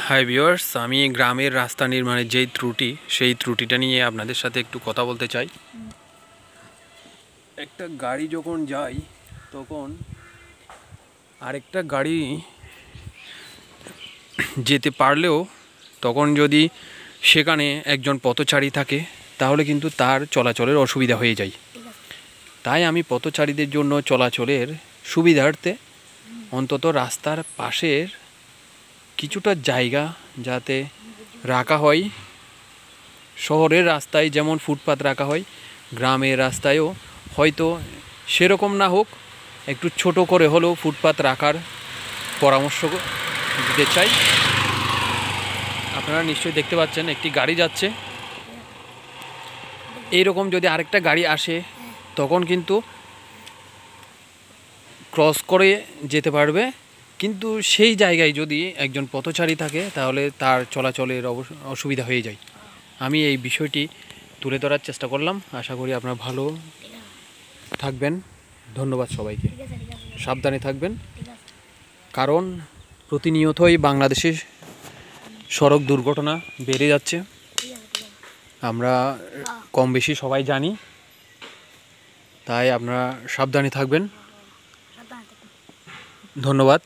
Hi viewers, আমি গ্রামের রাস্তা নির্মাণের যেই ত্রুটি সেই ত্রুটিটা নিয়ে আপনাদের সাথে একটু কথা বলতে চাই। একটা গাড়ি যখন যায় তখন আরেকটা গাড়ি যেতে পারলেও তখন যদি সেখানে একজন পথচারী থাকে তাহলে কিন্তু তার চলাচলের অসুবিধা হয়ে যায়। তাই আমি পথচারীদের জন্য চলাচলের সুবিধার্থে অন্তত রাস্তার পাশের কিছুটা জায়গা যাতে রাখা হয়। শহরের রাস্তায় যেমন ফুটপাত রাখা হয়, গ্রামের রাস্তায়ও হয়তো সেরকম না হোক, একটু ছোট করে হলেও ফুটপাত রাখার পরামর্শ দিতে চাই। আপনারা নিশ্চয়ই দেখতে পাচ্ছেন একটি গাড়ি যাচ্ছে, এইরকম যদি আরেকটা গাড়ি আসে তখন কিন্তু ক্রস করে যেতে পারবে, কিন্তু সেই জায়গায় যদি একজন পথচারী থাকে তাহলে তার চলাচলের অসুবিধা হয়ে যায়। আমি এই বিষয়টি তুলে ধরার চেষ্টা করলাম, আশা করি আপনারা ভালো থাকবেন। ধন্যবাদ সবাইকে। সাবধানে থাকবেন, কারণ প্রতিনিয়তই বাংলাদেশে সড়ক দুর্ঘটনা বেড়ে যাচ্ছে, আমরা কম বেশি সবাই জানি। তাই আপনারা সাবধানে থাকবেন। ধন্যবাদ।